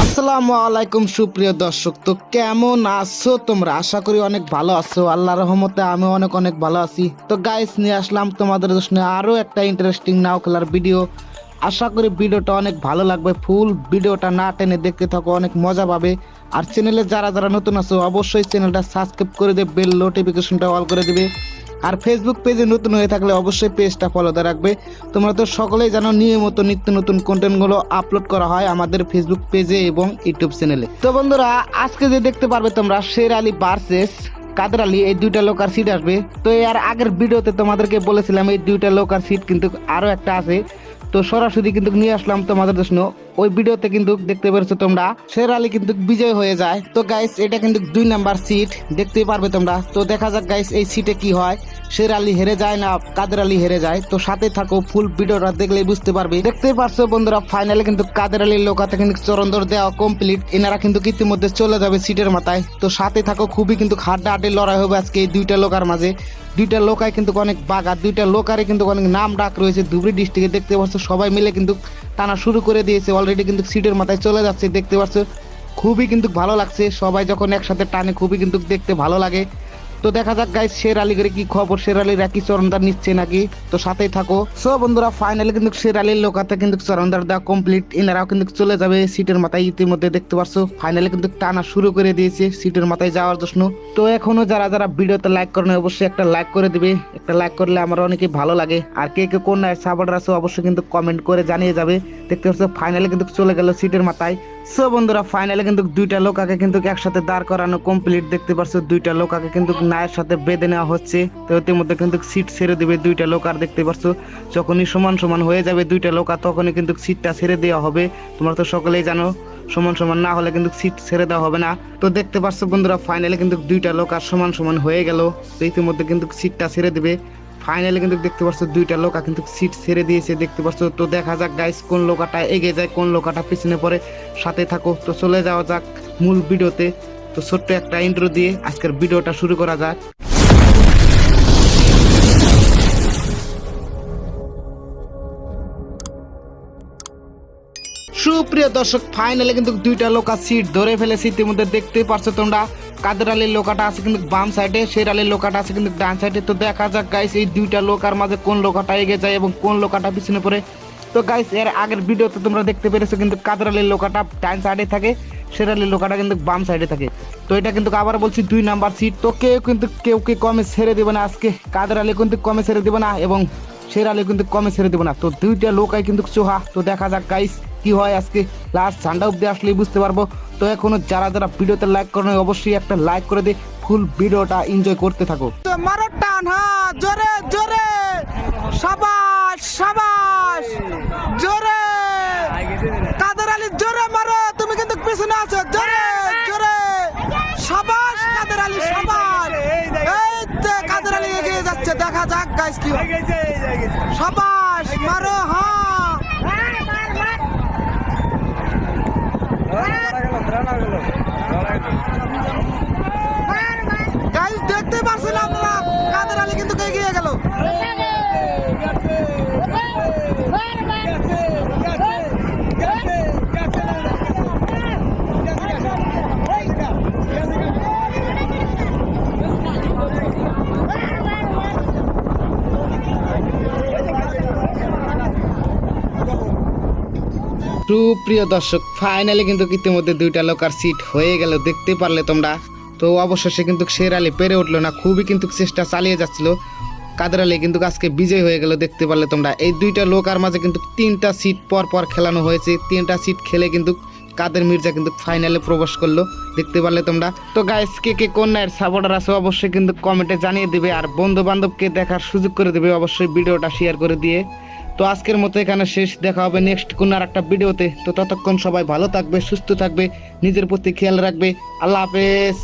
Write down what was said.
আসসালামু আলাইকুম সুপ্রিয় দর্শক, তো কেমন আছো তোমরা? আশা করি অনেক ভালো আছো। আল্লাহর রহমতে আমি অনেক অনেক ভালো আছি। তো গাইস, নিয়ে আসলাম তোমাদের জন্য আরো একটা ইন্টারেস্টিং নাও খেলার ভিডিও। আশা করি ভিডিওটা অনেক ভালো লাগবে। ফুল ভিডিওটা না টেনে দেখতে থাকো, অনেক মজা পাবে। আর চ্যানেলে যারা যারা নতুন আছো অবশ্যই চ্যানেলটা সাবস্ক্রাইব করে দেবে, বেল নোটিফিকেশনটা অল করে দিবে। আর ফেসবুক পেজে নতুন হয়ে থাকলে অবশ্যই পেজটা ফলো দিয়ে রাখবে। তোমরা তো সকলেই জানো নিয়মিত নিত্য নতুন কন্টেন্টগুলো আপলোড করা হয় আমাদের ফেসবুক পেজে এবং ইউটিউব চ্যানেলে। তো বন্ধুরা, আজকে যে দেখতে পারবে তোমরা শের আলী ভার্সেস কাদের আলী, এই দুইটা লোকার সিট আসবে। তো এর আগের ভিডিওতে তোমাদেরকে বলেছিলাম এই দুইটা লোকার সিট কিন্তু আরও একটা আছে। তো সরাসরি কিন্তু নিয়ে আসলাম তোমাদের জন্য। ওই ভিডিওতে কিন্তু দেখতে পেরেছো তোমরা শের আলী কিন্তু বিজয় হয়ে যায়। তো গাইস, এটা কিন্তু 2 নাম্বার সিট দেখতেই পারবে তোমরা। তো দেখা যাক গাইস এই সিটে কি হয়, শের আলী হেরে যায় না কাদের আলী হেরে যায়। তো সাথে থাকো, ফুল ভিডিওটা দেখলেই বুঝতে পারবে। দেখতেই পারছো বন্ধুরা, ফাইনালে কিন্তু কাদের আলীর লোকাতে কিন্তু চরন্দর দেওয়া কমপ্লিট। এনারা কিন্তু ইতিমধ্যে চলে যাবে সিটের মাথায়। তো সাথে থাকো, খুবই কিন্তু হাড্ডাহাড্ডি লড়াই হবে আজকে এই দুইটা লোকার মাঝে। দুইটা লোকায় কিন্তু অনেক বাঘা, দুইটা লোকারে কিন্তু অনেক নাম ডাক রয়েছে ধুবড়ী ডিস্ট্রিক্টে। দেখতে পাচ্ছ সবাই মিলে কিন্তু টানা শুরু করে দিয়েছে, অলরেডি কিন্তু সিটের মাথায় চলে যাচ্ছে। দেখতে পাচ্ছ খুবই কিন্তু ভালো লাগছে, সবাই যখন একসাথে টানে খুবই কিন্তু দেখতে ভালো লাগে। তো দেখা যাক গাইস শের আলীর কি খবর, শের আলীরা কি চরণদার নিচ্ছে নাকি। তো সাথেই থাকো। সো বন্ধুরা, ফাইনালি কিন্তু শের আলীর লোকাতে কিন্তু চরণদার দেওয়া কমপ্লিট। এনারাও কিন্তু চলে যাবে সিটের মাথায়। ইতিমধ্যে দেখতে পারছো ফাইনালি কিন্তু টানা শুরু করে দিয়েছে সিটের মাথায় যাওয়ার জন্য। তো এখনো যারা যারা ভিডিওতে লাইক করে না অবশ্যই একটা লাইক করে দিবে। একটা লাইক করলে আমার অনেকই ভালো লাগে। আর কে কে কোন সাপোর্টার আছে অবশ্যই কিন্তু কমেন্ট করে জানিয়ে যাবে। দেখতে পাচ্ছ ফাইনালি কিন্তু চলে গেল সিটের মাথায়। সো বন্ধুরা, ফাইনালে কিন্তু দুইটা লোকাকে কিন্তু একসাথে দাঁড় করানো কমপ্লিট। দেখতে পারছো দুইটা লোকাকে কিন্তু নায়ের সাথে বেঁধে নেওয়া হচ্ছে। তো ইতিমধ্যে কিন্তু সিট ছেড়ে দেবে দুইটা লোকার। দেখতে পারছো যখনই সমান সমান হয়ে যাবে দুইটা লোকা তখনই কিন্তু সিটটা ছেড়ে দেওয়া হবে। তোমরা তো সকলেই জানো সমান সমান না হলে কিন্তু সিট ছেড়ে দেওয়া হবে না। তো দেখতে পারছো বন্ধুরা, ফাইনালে কিন্তু দুইটা লোকার সমান সমান হয়ে গেল। তো ইতিমধ্যে কিন্তু সিটটা ছেড়ে দেবে। ফাইনালি কিন্তু দেখতে পাচ্ছ দুইটা লোকা কিন্তু সিট ছেড়ে দিয়েছে। দেখতে পাচ্ছ। তো দেখা যাক গাইস কোন লোকাটা এগিয়ে যায়, কোন লোকাটা পিছনে পড়ে। সাথে থাকো। তো চলে যাওয়া যাক মূল ভিডিওতে। তো ছোট্ট একটা ইন্ট্রো দিয়ে আজকের ভিডিওটা শুরু করা যাক। সুপ্রিয় দর্শক, ফাইনালি কিন্তু দুইটা লোকা সিট ধরে ফেলেছে। ইতিমধ্যে দেখতে পারছো তোমরা কাদের আলীর লোকাটা আছে কিন্তু বাম সাইডে, শের আলীর লোকাটা আছে কিন্তু ডান সাইডে। তো দেখা যাক গাইস এই দুইটা লোকার মাঝে কোন লোকাটা এগিয়ে যায় এবং কোন লোকাটা পিছনে পড়ে। তো গাইস, এর আগের ভিডিওতে তোমরা দেখতে পেরেছো কিন্তু কাদের আলীর লোকাটা ডান সাইডে থাকে, শের আলীর লোকাটা কিন্তু বাম সাইডে থাকে। তো এটা কিন্তু আবার বলছি 2 নাম্বার সিট। তো কেউ কমে ছেড়ে দেবে না আজকে। কাদের আলী কিন্তু কমে ছেড়ে দেবে না এবং শের আলী কিন্তু কমে ছেড়ে দেবে না। তো দুইটা লোকাই কিন্তু চোহা। তো দেখা যাক গাইস কি হয় আজকে। লাস্ট ঝান্ডা অব্দি আসলেই বুঝতে পারবো। তো এখনো যারা যারা ভিডিওতে লাইক করে অবশ্যই একটা লাইক করে দিয়ে ফুল ভিডিওটা এনজয় করতে থাকো। মারো টান, হ্যাঁ জোরে জোরে, সাবাস সাবাস, জোরে কাদের আলী, জোরে মারো। তুমি কিন্তু পিছনে আছো, জোরে জোরে, সাবাস কাদের আলী, সাবাস। এই তো কাদের আলী এগিয়ে যাচ্ছে। দেখা যাক গাইস কি হয়। সাবাস মারো, হ্যাঁ গাইস দেখতে পাচ্ছেন আপনারা, কাদের আলী কিন্তু এগিয়ে গেল। সুপ্রিয় দর্শক, ফাইনালি কিন্তু ইতিমধ্যে দুইটা লোকার সিট হয়ে গেল, দেখতে পারলে তোমরা। তো অবশেষে কিন্তু শের আলী পেরে উঠলো না, খুবই কিন্তু চেষ্টা চালিয়ে যাচ্ছিল। কাদের আলী কিন্তু আজকে বিজয় হয়ে গেল, দেখতে পারলে তোমরা। এই দুইটা লোকার মাঝে কিন্তু 3টা সিট পর পর খেলানো হয়েছে। 3টা সিট খেলে কিন্তু কাদের মির্জা কিন্তু ফাইনালে প্রবেশ করলো, দেখতে পারলে তোমরা। তো গাইস, কে কোন নায়ের সাপোর্টার আছে অবশ্যই কিন্তু কমেন্টে জানিয়ে দিবে। আর বন্ধু বান্ধবকে দেখার সুযোগ করে দেবে অবশ্যই ভিডিওটা শেয়ার করে দিয়ে। তো আজকের মতো এখানে শেষ, দেখা হবে নেক্সট কোন আর একটা ভিডিওতে। তো ততক্ষণ সবাই ভালো থাকবে, সুস্থ থাকবে, নিজের প্রতি খেয়াল রাখবে। আল্লাহ হাফেজ।